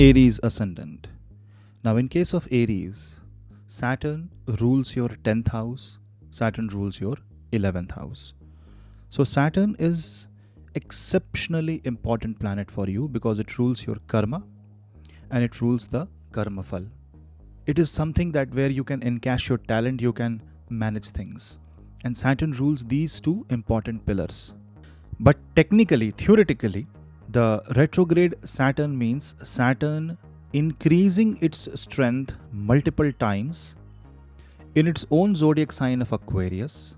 Aries ascendant. Now, in case of Aries, Saturn rules your 10th house, Saturn rules your 11th house. So, Saturn is exceptionally important planet for you because it rules your karma and it rules the karma phal. It is something that where you can encash your talent, you can manage things. And Saturn rules these two important pillars. But technically, theoretically, the retrograde Saturn means Saturn increasing its strength multiple times in its own zodiac sign of Aquarius,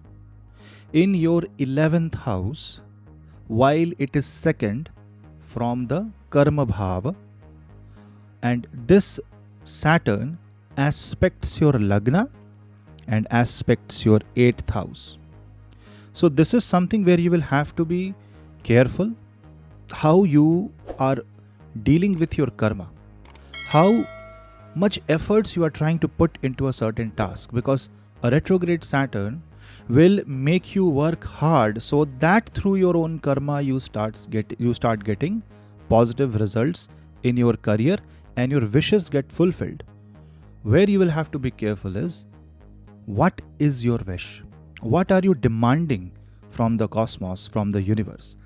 in your 11th house, while it is second from the Karma Bhava, and this Saturn aspects your Lagna and aspects your 8th house. So this is something where you will have to be careful how you are dealing with your karma, how much efforts you are trying to put into a certain task, because a retrograde Saturn will make you work hard so that through your own karma you start getting positive results in your career and your wishes get fulfilled. Where you will have to be careful is, what is your wish? What are you demanding from the cosmos, from the universe?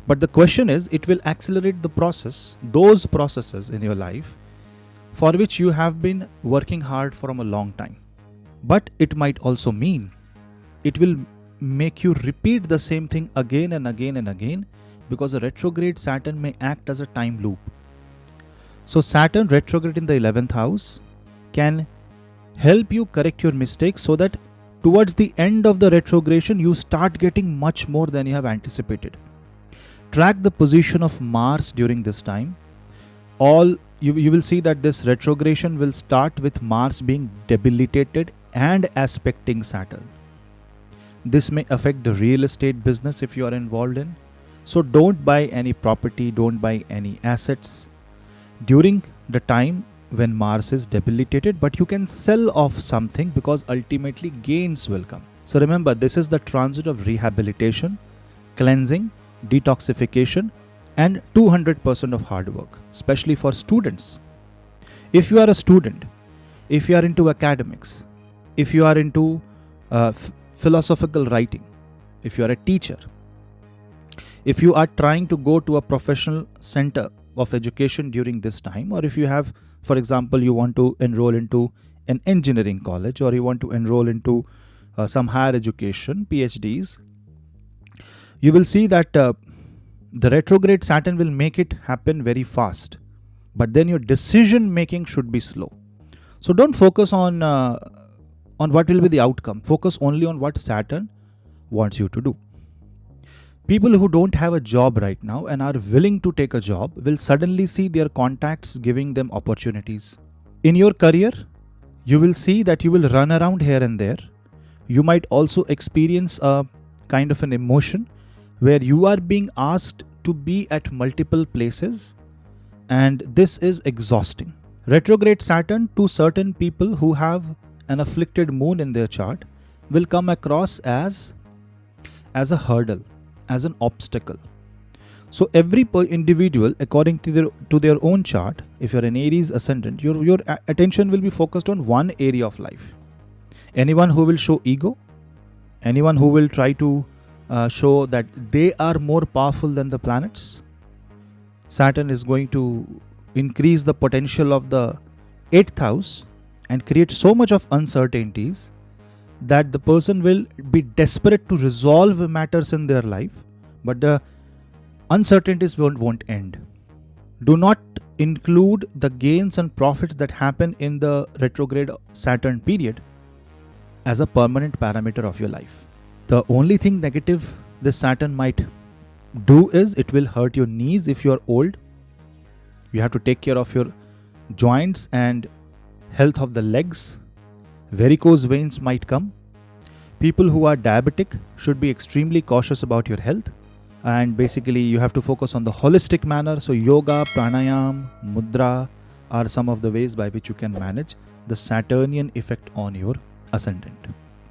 But the question is, it will accelerate the process, those processes in your life for which you have been working hard from a long time. But it might also mean it will make you repeat the same thing again and again and again, because a retrograde Saturn may act as a time loop. So Saturn retrograde in the 11th house can help you correct your mistakes so that towards the end of the retrogression you start getting much more than you have anticipated. Track the position of Mars during this time. You will see that this retrogression will start with Mars being debilitated and aspecting Saturn. This may affect the real estate business if you are involved in. So don't buy any property, don't buy any assets during the time when Mars is debilitated, but you can sell off something because ultimately gains will come. So remember, this is the transit of rehabilitation, cleansing, detoxification and 200% of hard work, especially for students. If you are a student, if you are into academics, if you are into philosophical writing, if you are a teacher, if you are trying to go to a professional center of education during this time, or if you have, for example, you want to enroll into an engineering college, or you want to enroll into some higher education, PhDs, you will see that the retrograde Saturn will make it happen very fast. But then your decision making should be slow. So don't focus on what will be the outcome. Focus only on what Saturn wants you to do. People who don't have a job right now and are willing to take a job will suddenly see their contacts giving them opportunities. In your career, you will see that you will run around here and there. You might also experience a kind of an emotion where you are being asked to be at multiple places, and this is exhausting. Retrograde Saturn to certain people who have an afflicted moon in their chart will come across as a hurdle, as an obstacle. So every individual, according to their own chart, if you're an Aries ascendant, your attention will be focused on one area of life. Anyone who will show ego, anyone who will try to show that they are more powerful than the planets, Saturn is going to increase the potential of the 8th house and create so much of uncertainties that the person will be desperate to resolve matters in their life, but the uncertainties won't end. Do not include the gains and profits that happen in the retrograde Saturn period as a permanent parameter of your life. The only thing negative this Saturn might do is it will hurt your knees if you are old. You have to take care of your joints and health of the legs. Varicose veins might come. People who are diabetic should be extremely cautious about your health. And basically you have to focus on the holistic manner. So yoga, pranayam, mudra are some of the ways by which you can manage the Saturnian effect on your ascendant.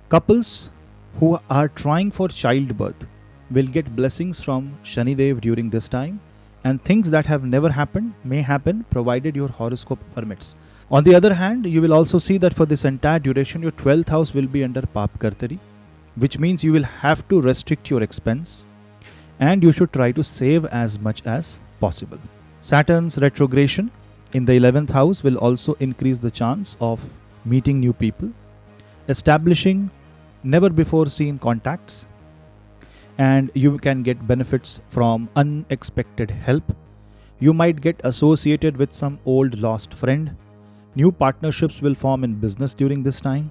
Couples who are trying for childbirth will get blessings from Shanidev during this time, and things that have never happened may happen provided your horoscope permits. On the other hand, you will also see that for this entire duration, your 12th house will be under Pap Kartari, which means you will have to restrict your expense and you should try to save as much as possible. Saturn's retrogression in the 11th house will also increase the chance of meeting new people, establishing never before seen contacts, and you can get benefits from unexpected help. You might get associated with some old lost friend. New partnerships will form in business during this time,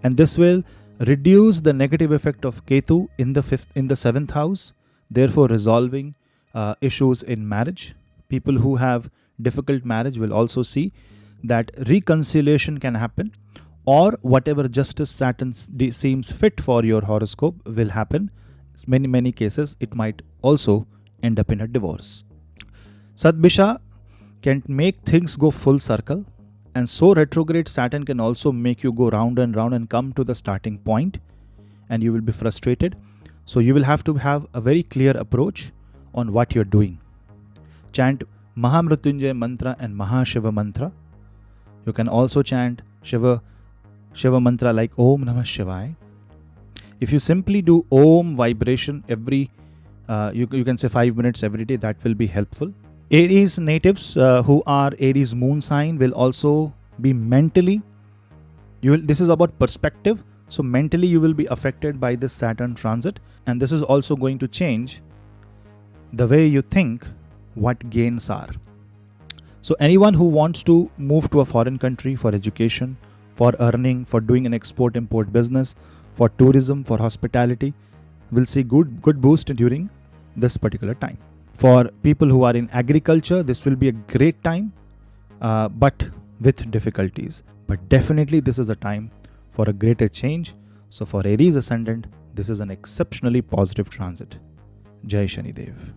and this will reduce the negative effect of Ketu in the 7th house, therefore resolving issues in marriage. People who have difficult marriage will also see that reconciliation can happen, or whatever justice Saturn seems fit for your horoscope will happen. In many cases, it might also end up in a divorce. Sadbisha can make things go full circle, and so retrograde Saturn can also make you go round and round and come to the starting point, and you will be frustrated. So you will have to have a very clear approach on what you're doing. Chant Mahamrutyunjay mantra and Mahashiva mantra. You can also chant Shiva mantra like Om Namah Shivaya. If you simply do Om vibration every, you can say 5 minutes every day, that will be helpful. Aries natives who are Aries moon sign will also be mentally, this is about perspective. So mentally you will be affected by this Saturn transit, and this is also going to change the way you think what gains are. So anyone who wants to move to a foreign country for education, for earning, for doing an export-import business, for tourism, for hospitality, will see good boost during this particular time. For people who are in agriculture, this will be a great time, but with difficulties. But definitely this is a time for a greater change. So for Aries ascendant, this is an exceptionally positive transit. Jai Shani Dev.